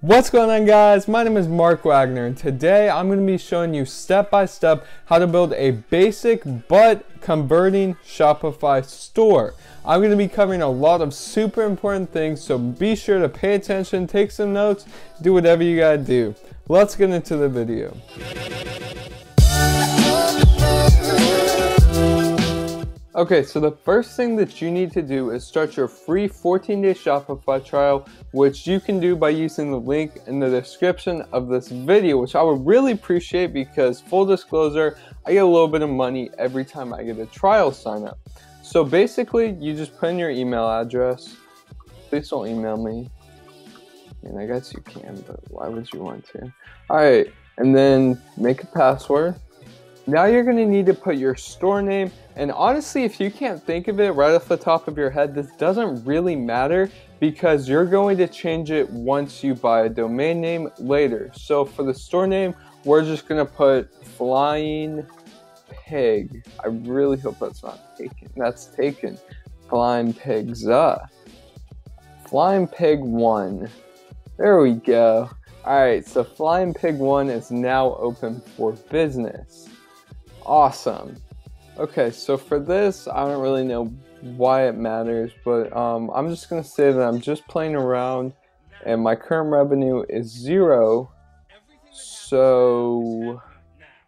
What's going on, guys? My name is Mark Wagner, and today I'm going to be showing you step by step how to build a basic but converting Shopify store. I'm going to be covering a lot of super important things, so be sure to pay attention, take some notes, do whatever you gotta do. Let's get into the video. Okay, so the first thing that you need to do is start your free 14-day Shopify trial, which you can do by using the link in the description of this video, which I would really appreciate because, full disclosure, I get a little bit of money every time I get a trial sign up. So basically, you just put in your email address. Please don't email me. I mean, I guess you can, but why would you want to? Alright, and then make a password. Now you're going to need to put your store name, and honestly, if you can't think of it right off the top of your head, this doesn't really matter because you're going to change it once you buy a domain name later. So for the store name, we're just going to put Flying Pig. I really hope that's not taken. That's taken. Flying Pigza. Flying Pig 1. There we go. Alright, so Flying Pig 1 is now open for business. Awesome. Okay, so for this, I don't really know why it matters, but I'm just going to say that I'm just playing around and my current revenue is 0. So,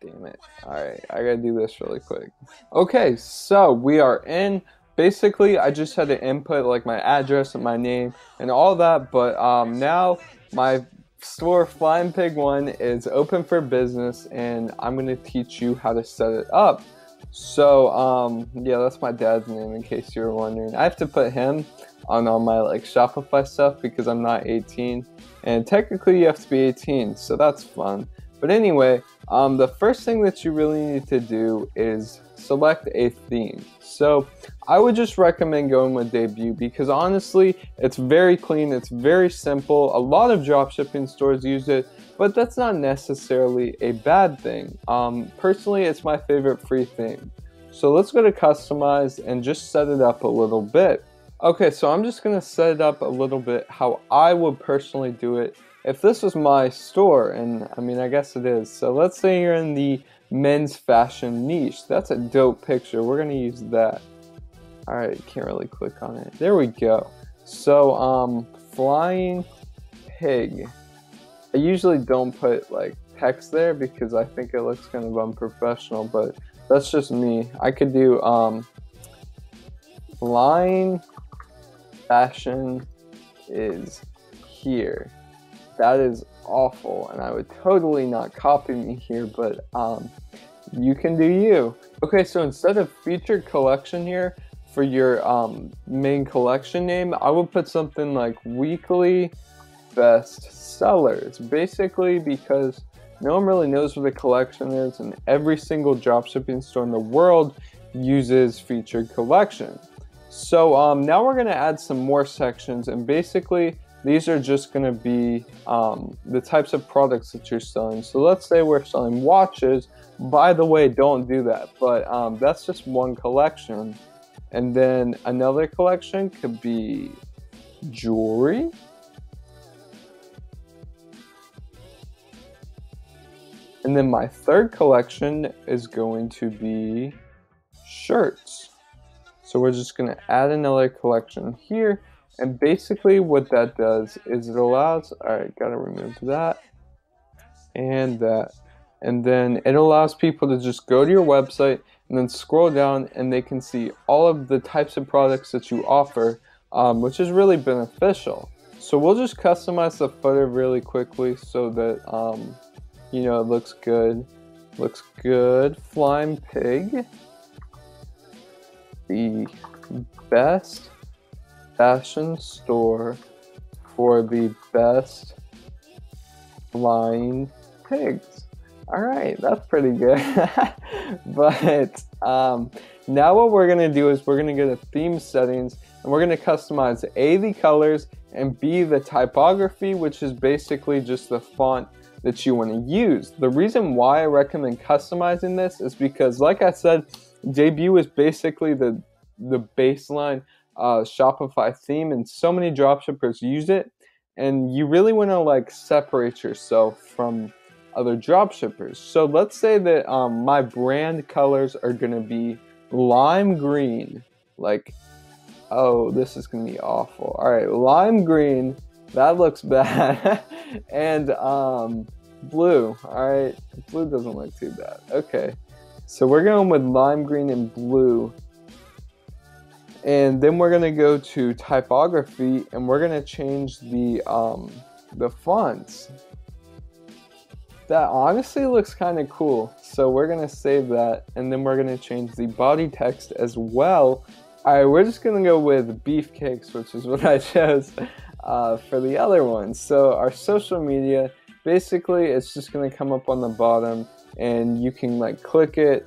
damn it. Alright, I gotta do this really quick. Okay, so we are in. Basically, I just had to input like my address and my name and all that, but now my store Flying Pig 1 is open for business, and I'm going to teach you how to set it up. So yeah, that's my dad's name in case you were wondering. I have to put him on all my like Shopify stuff because I'm not 18, and technically you have to be 18, so that's fun. But anyway, the first thing that you really need to do is select a theme. So I would just recommend going with Debut because honestly, it's very clean, it's very simple. A lot of dropshipping stores use it, but that's not necessarily a bad thing. Personally, it's my favorite free theme. So let's go to Customize and just set it up a little bit. Okay, so I'm just gonna set it up a little bit how I would personally do it if this was my store, and I mean, I guess it is. So let's say you're in the men's fashion niche. That's a dope picture. We're gonna use that. Alright, can't really click on it. There we go. So Flying Pig. I usually don't put like text there because I think it looks kind of unprofessional, but that's just me. I could do Flying Fashion is here. That is awful, and I would totally not copy me here, but you can do you. Okay, so instead of featured collection here for your main collection name, I would put something like weekly best sellers, basically because no one really knows what a collection is, and every single dropshipping store in the world uses featured collection. So now we're going to add some more sections, and basically these are just going to be the types of products that you're selling. So let's say we're selling watches. By the way, don't do that, but that's just one collection. And then another collection could be jewelry. And then my third collection is going to be shirts. So we're just going to add another collection here. And basically what that does is it allows, alright, gotta remove that and that. And then it allows people to just go to your website and then scroll down and they can see all of the types of products that you offer, which is really beneficial. So we'll just customize the footer really quickly so that, you know, it looks good. Looks good. Flying Pig. The best fashion store for the best flying pigs. Alright, that's pretty good. But now what we're going to do is we're going to go to theme settings and we're going to customize A, the colors, and B, the typography, which is basically just the font that you want to use. The reason why I recommend customizing this is because, like I said, Debut is basically the baseline Shopify theme, and so many dropshippers use it. and you really want to like separate yourself from other dropshippers. So let's say that my brand colors are going to be lime green. Like, oh, this is going to be awful. All right, lime green. That looks bad. And blue. All right, blue doesn't look too bad. Okay, so we're going with lime green and blue. And then we're going to go to typography, and we're going to change the fonts. That honestly looks kind of cool. So we're going to save that, and then we're going to change the body text as well. All right, we're just going to go with beefcakes, which is what I chose for the other one. So our social media, basically it's just going to come up on the bottom, and you can like click it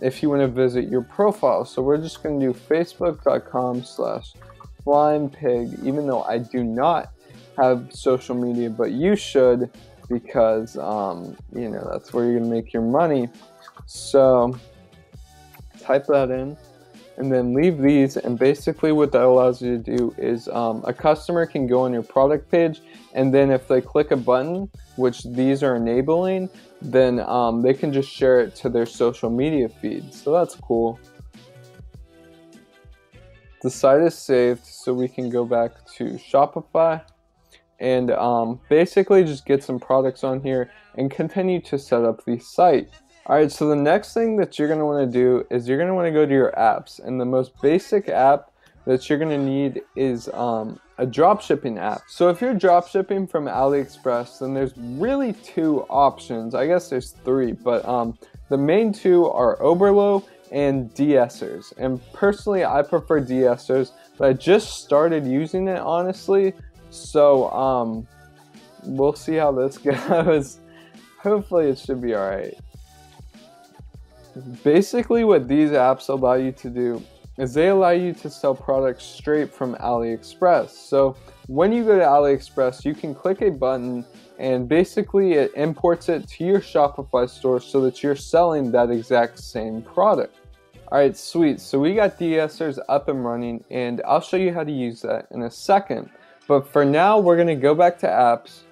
if you want to visit your profile. So we're just going to do facebook.com/flyingpig, even though I do not have social media, but you should, because you know, that's where you're going to make your money. So type that in and then leave these, and basically what that allows you to do is a customer can go on your product page, and then if they click a button, which these are enabling, then they can just share it to their social media feed. So that's cool. The site is saved, so we can go back to Shopify and basically just get some products on here and continue to set up the site. Alright, so the next thing that you're going to want to do is you're going to want to go to your apps, and the most basic app that you're going to need is a dropshipping app. So if you're dropshipping from AliExpress, then there's really two options. I guess there's three, but the main two are Oberlo and de-essers. And personally, I prefer de-essers, but I just started using it, honestly. So we'll see how this goes. Hopefully it should be alright. Basically what these apps allow you to do is they allow you to sell products straight from AliExpress. So when you go to AliExpress, you can click a button and basically it imports it to your Shopify store so that you're selling that exact same product. Alright, sweet. So we got de-essers up and running, and I'll show you how to use that in a second. But for now, we're going to go back to apps.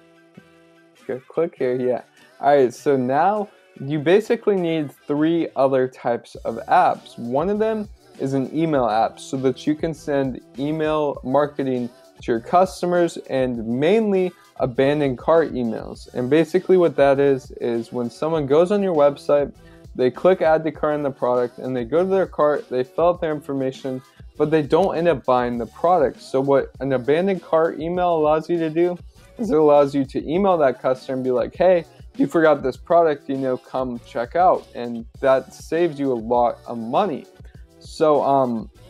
Go click here, yeah. Alright, so now you basically need three other types of apps. One of them is an email app so that you can send email marketing to your customers, and mainly abandoned cart emails. And basically what that is when someone goes on your website, they click add to cart on the product, and they go to their cart, they fill out their information, but they don't end up buying the product. So what an abandoned cart email allows you to do is it allows you to email that customer and be like, hey, you forgot this product, you know, come check out. And that saves you a lot of money. So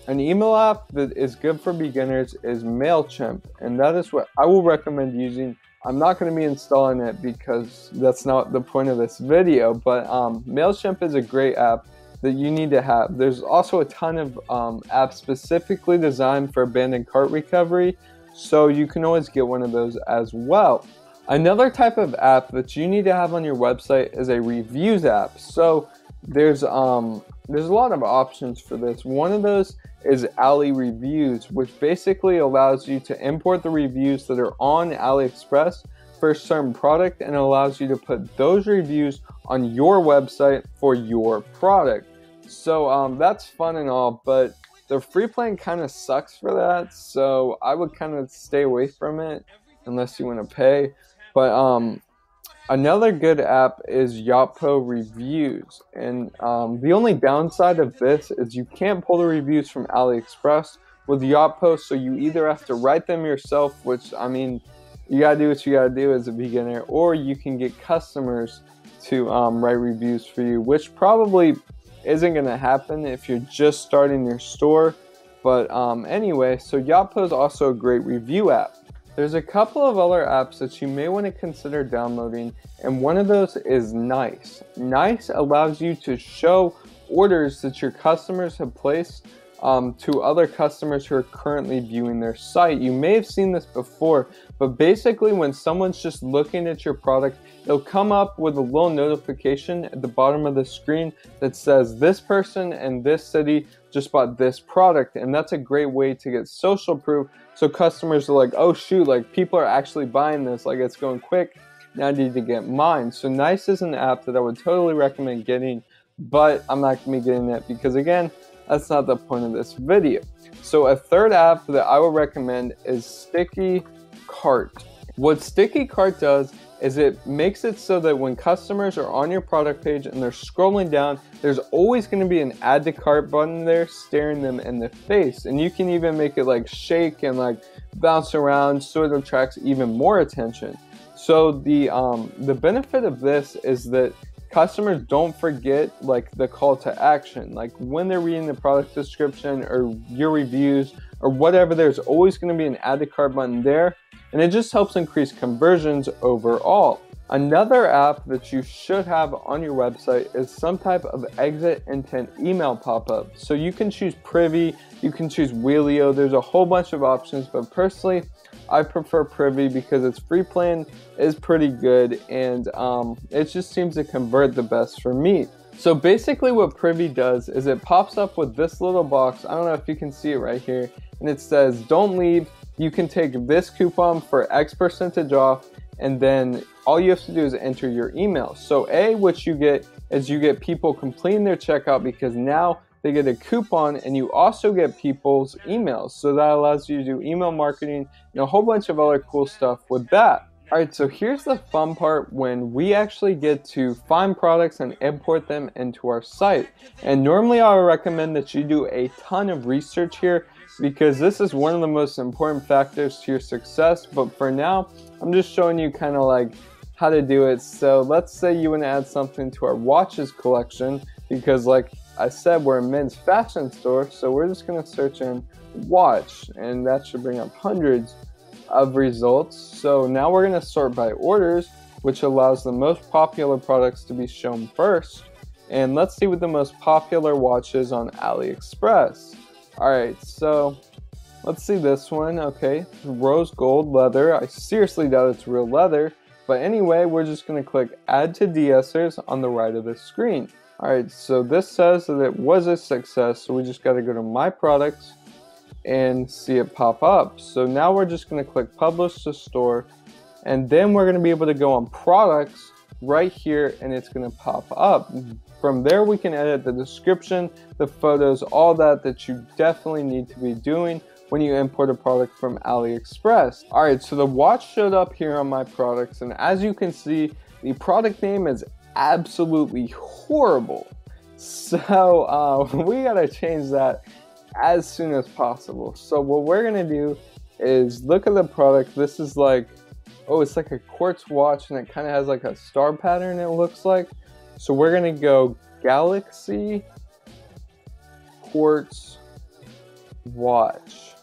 an email app that is good for beginners is MailChimp, and that is what I will recommend using. I'm not going to be installing it because that's not the point of this video, but MailChimp is a great app that you need to have. There's also a ton of apps specifically designed for abandoned cart recovery, so you can always get one of those as well. Another type of app that you need to have on your website is a reviews app. So there's a lot of options for this. One of those is Ali Reviews, which basically allows you to import the reviews that are on AliExpress for a certain product, and allows you to put those reviews on your website for your product. So that's fun and all, but the free plan kind of sucks for that, so I would kind of stay away from it unless you want to pay. But another good app is Yotpo Reviews, and the only downside of this is you can't pull the reviews from AliExpress with Yotpo, so you either have to write them yourself, which, I mean, you gotta do what you gotta do as a beginner, or you can get customers to write reviews for you, which probably isn't gonna happen if you're just starting your store. But anyway, so Yotpo is also a great review app. There's a couple of other apps that you may want to consider downloading, and one of those is Nice. Nice allows you to show orders that your customers have placed to other customers who are currently viewing their site. You may have seen this before, but basically when someone's just looking at your product, it'll come up with a little notification at the bottom of the screen that says this person in this city just bought this product. And that's a great way to get social proof, so customers are like, oh shoot, like people are actually buying this, like it's going quick, now I need to get mine. So Nice is an app that I would totally recommend getting, but I'm not going to be getting it because, again, that's not the point of this video. So a third app that I would recommend is Sticky Cart. What Sticky Cart does is it makes it so that when customers are on your product page and they're scrolling down, there's always going to be an add to cart button there staring them in the face. And you can even make it like shake and like bounce around so it attracts even more attention. So the benefit of this is that customers don't forget like the call to action. Like when they're reading the product description or your reviews or whatever, there's always going to be an add to cart button there, and it just helps increase conversions overall. Another app that you should have on your website is some type of exit intent email pop-up. So you can choose Privy, you can choose Wheelio, there's a whole bunch of options, but personally I prefer Privy because its free plan is pretty good, and it just seems to convert the best for me. So basically what Privy does is it pops up with this little box, I don't know if you can see it right here, and it says don't leave, you can take this coupon for X% off, and then all you have to do is enter your email. So what you get is you get people completing their checkout because now they get a coupon, and you also get people's emails. So that allows you to do email marketing and a whole bunch of other cool stuff with that. Alright, so here's the fun part when we actually get to find products and import them into our site. And normally I would recommend that you do a ton of research here because this is one of the most important factors to your success. But for now, I'm just showing you kind of like how to do it. So let's say you want to add something to our watches collection because, like I said, we're a men's fashion store, so we're just going to search in watch, and that should bring up hundreds of results. So now we're going to sort by orders, which allows the most popular products to be shown first. And let's see what the most popular watch is on AliExpress. Alright, so let's see this one. Okay, rose gold leather. I seriously doubt it's real leather, but anyway, we're just going to click add to de-essers on the right of the screen. Alright, so this says that it was a success, so we just got to go to my products and see it pop up. So now we're just going to click publish to store, and then we're going to be able to go on products right here, and it's going to pop up. From there we can edit the description, the photos, all that you definitely need to be doing when you import a product from AliExpress. Alright, so the watch showed up here on my products, and as you can see, the product name is absolutely horrible. So we gotta change that as soon as possible. So what we're gonna do is look at the product. This is like, oh, it's like a quartz watch, and it kind of has like a star pattern, it looks like. So we're gonna go Galaxy quartz watch.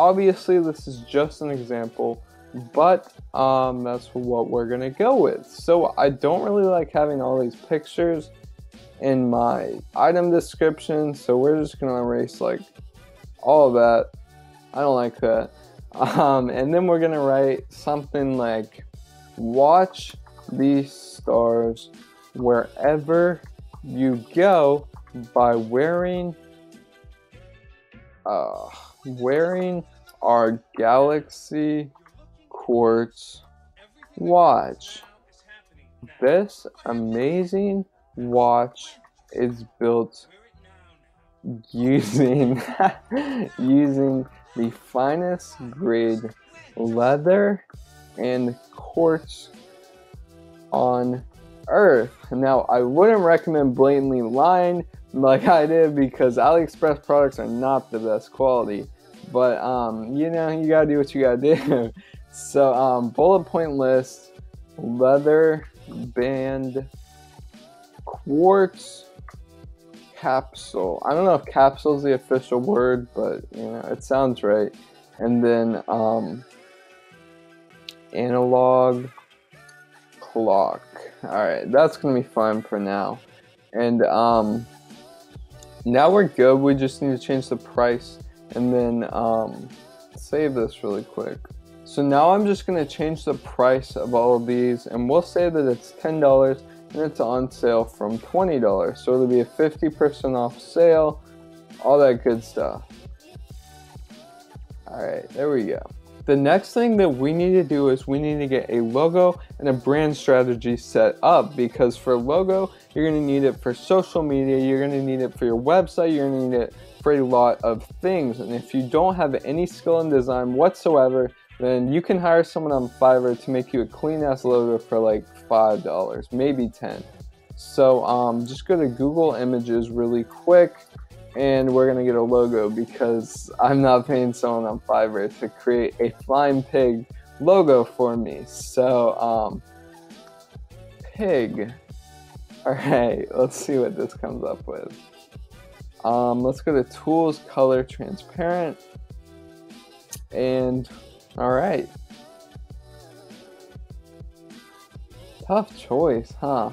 Obviously this is just an example, but that's what we're gonna go with. So I don't really like having all these pictures in my item description, so we're just gonna erase like all of that. I don't like that. And then we're gonna write something like watch these stars wherever you go by wearing our Galaxy quartz watch. This amazing watch is built using the finest grade leather and quartz on earth. Now, I wouldn't recommend blatantly lying like I did because AliExpress products are not the best quality, but you know, you gotta do what you gotta do. So bullet point list, leather band, quartz capsule. I don't know if capsule is the official word, but you know, it sounds right. And then analog clock. All right, that's gonna be fine for now. And Now we're good. We just need to change the price and then save this really quick. So now I'm just going to change the price of all of these, and we'll say that it's $10 and it's on sale from $20. So it'll be a 50% off sale, all that good stuff. Alright, there we go. The next thing that we need to do is we need to get a logo and a brand strategy set up, because for logo, you're going to need it for social media, you're going to need it for your website, you're going to need it for a lot of things. And if you don't have any skill in design whatsoever, then you can hire someone on Fiverr to make you a clean ass logo for like $5, maybe 10. So just go to Google Images really quick, and we're gonna get a logo because I'm not paying someone on Fiverr to create a flying pig logo for me. So pig. Alright, let's see what this comes up with. Let's go to Tools, Color, Transparent, and alright. Tough choice, huh?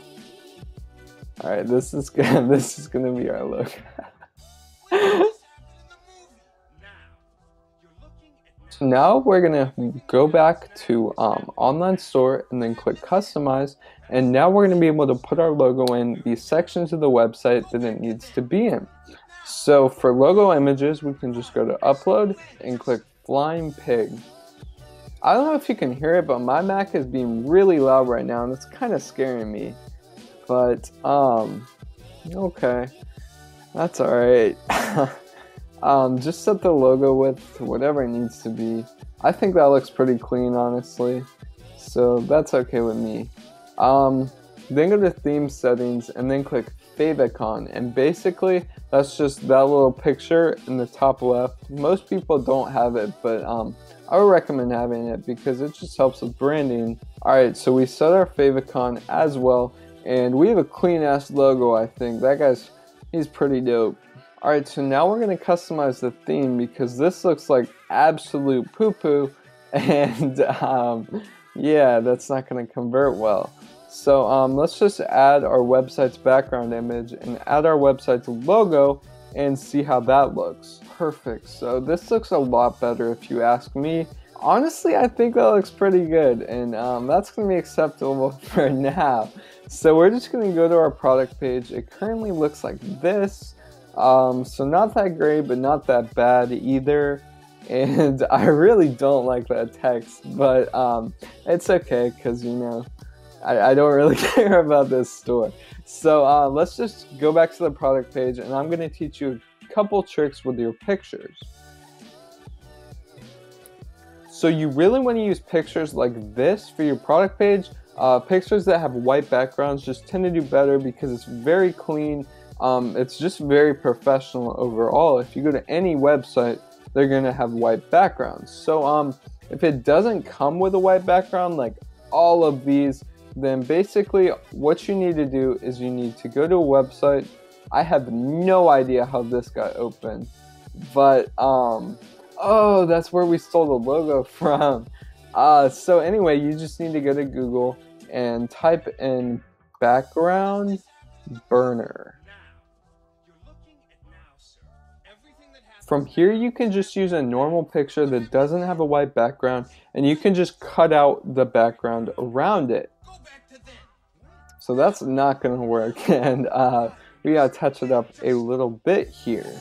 Alright, this is gonna be our logo. So now we're gonna go back to online store and then click customize, and now we're gonna be able to put our logo in the sections of the website that it needs to be in. So for logo images, we can just go to upload and click flying pig. I don't know if you can hear it, but my Mac is being really loud right now and it's kind of scaring me. But okay, that's alright. Just set the logo width to whatever it needs to be. I think that looks pretty clean, honestly, so that's okay with me. Then go to theme settings and then click favicon, and basically that's just that little picture in the top left. Most people don't have it, but I would recommend having it because it just helps with branding. Alright, so we set our favicon as well, and we have a clean ass logo. I think that he's pretty dope. Alright, so now we're going to customize the theme because this looks like absolute poo-poo, and yeah, that's not going to convert well. So let's just add our website's background image and add our website's logo and see how that looks. Perfect. So this looks a lot better if you ask me. Honestly, I think that looks pretty good, and that's going to be acceptable for now. So we're just going to go to our product page. It currently looks like this. So not that great, but not that bad either. And I really don't like that text, but it's okay because, you know, I don't really care about this store. So let's just go back to the product page, and I'm going to teach you a couple tricks with your pictures. So you really want to use pictures like this for your product page. Pictures that have white backgrounds just tend to do better because it's very clean. It's just very professional overall. If you go to any website, they're going to have white backgrounds. So if it doesn't come with a white background like all of these, then basically what you need to do is you need to go to a website. I have no idea how this got open, but oh, that's where we stole the logo from. So anyway, you just need to go to Google and type in background burner. From here, you can just use a normal picture that doesn't have a white background, and you can just cut out the background around it. So that's not going to work, and we gotta touch it up a little bit here.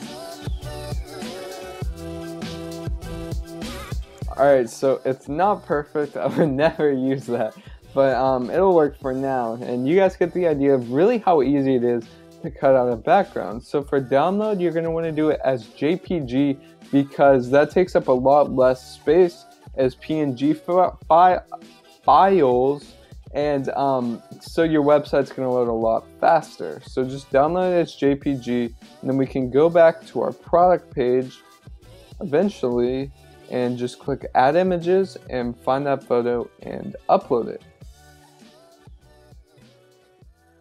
Alright, so it's not perfect. I would never use that, but it'll work for now, and you guys get the idea of really how easy it is to cut out a background. So for download, you're going to want to do it as JPG because that takes up a lot less space as PNG files, and so your website's going to load a lot faster. So just download it as JPG, and then we can go back to our product page eventually and just click add images and find that photo and upload it.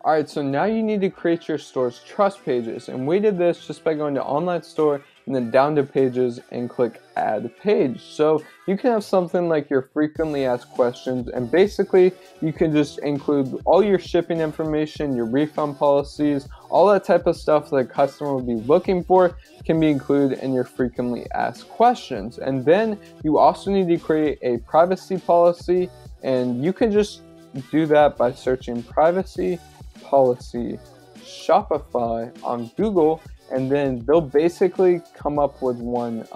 Alright, so now you need to create your store's trust pages, and we did this just by going to online store and then down to pages and click add page. So you can have something like your frequently asked questions, and basically you can just include all your shipping information, your refund policies, all that type of stuff that a customer would be looking for can be included in your frequently asked questions. And then you also need to create a privacy policy, and you can just do that by searching privacy policy Shopify on Google, and then they'll basically come up with one.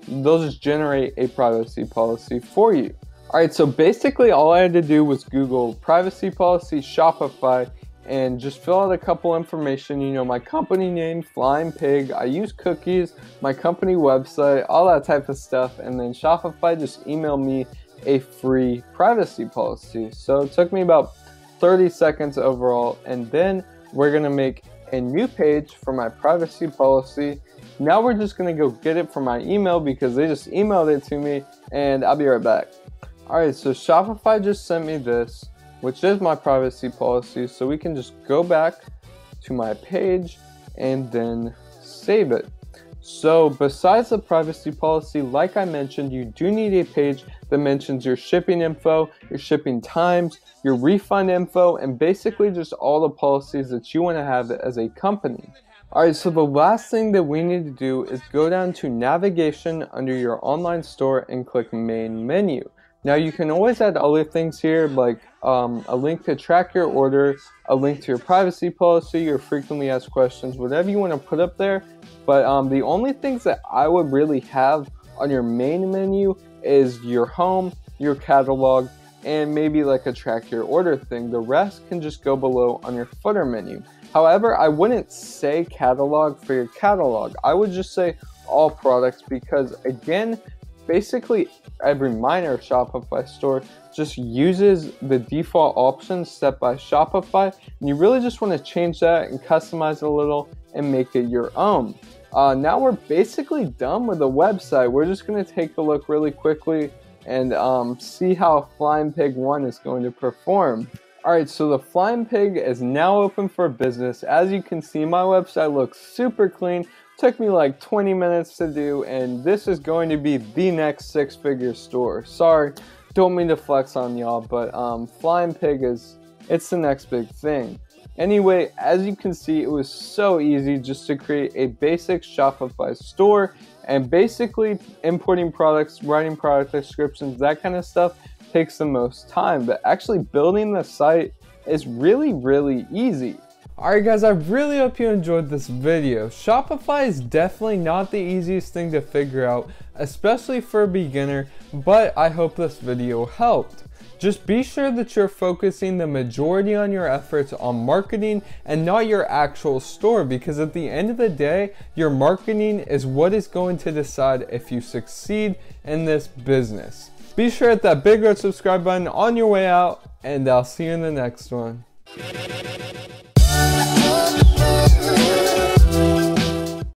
They'll just generate a privacy policy for you. Alright, so basically all I had to do was Google privacy policy Shopify and just fill out a couple information, you know, my company name, Flying Pig, I use cookies, my company website, all that type of stuff, and then Shopify just emailed me a free privacy policy. So it took me about 30 seconds overall, and then we're gonna make a new page for my privacy policy. Now we're just gonna go get it from my email because they just emailed it to me, and I'll be right back. Alright, so Shopify just sent me this, which is my privacy policy, so we can just go back to my page and then save it. So besides the privacy policy, like I mentioned, you do need a page that mentions your shipping info, your shipping times, your refund info, and basically just all the policies that you want to have as a company. Alright, so the last thing that we need to do is go down to navigation under your online store and click main menu. Now you can always add other things here, like a link to track your order, a link to your privacy policy, your frequently asked questions, whatever you want to put up there. But the only things that I would really have on your main menu is your home, your catalog, and maybe like a track your order thing. The rest can just go below on your footer menu. However, I wouldn't say catalog for your catalog. I would just say all products because, again, basically every minor Shopify store just uses the default options set by Shopify, and you really just want to change that and customize it a little and make it your own. Now we're basically done with the website. We're just going to take a look really quickly and see how Flying Pig 1 is going to perform. Alright, so the Flying Pig is now open for business. As you can see, my website looks super clean. Took me like 20 minutes to do, and this is going to be the next six-figure store. Sorry, don't mean to flex on y'all, but Flying Pig it's the next big thing. Anyway, as you can see, it was so easy just to create a basic Shopify store, and basically importing products, writing product descriptions, that kind of stuff takes the most time, but actually building the site is really, really easy. Alright guys, I really hope you enjoyed this video. Shopify is definitely not the easiest thing to figure out, especially for a beginner, but I hope this video helped. Just be sure that you're focusing the majority on your efforts on marketing and not your actual store, because at the end of the day, your marketing is what is going to decide if you succeed in this business. Be sure to hit that big red subscribe button on your way out, and I'll see you in the next one.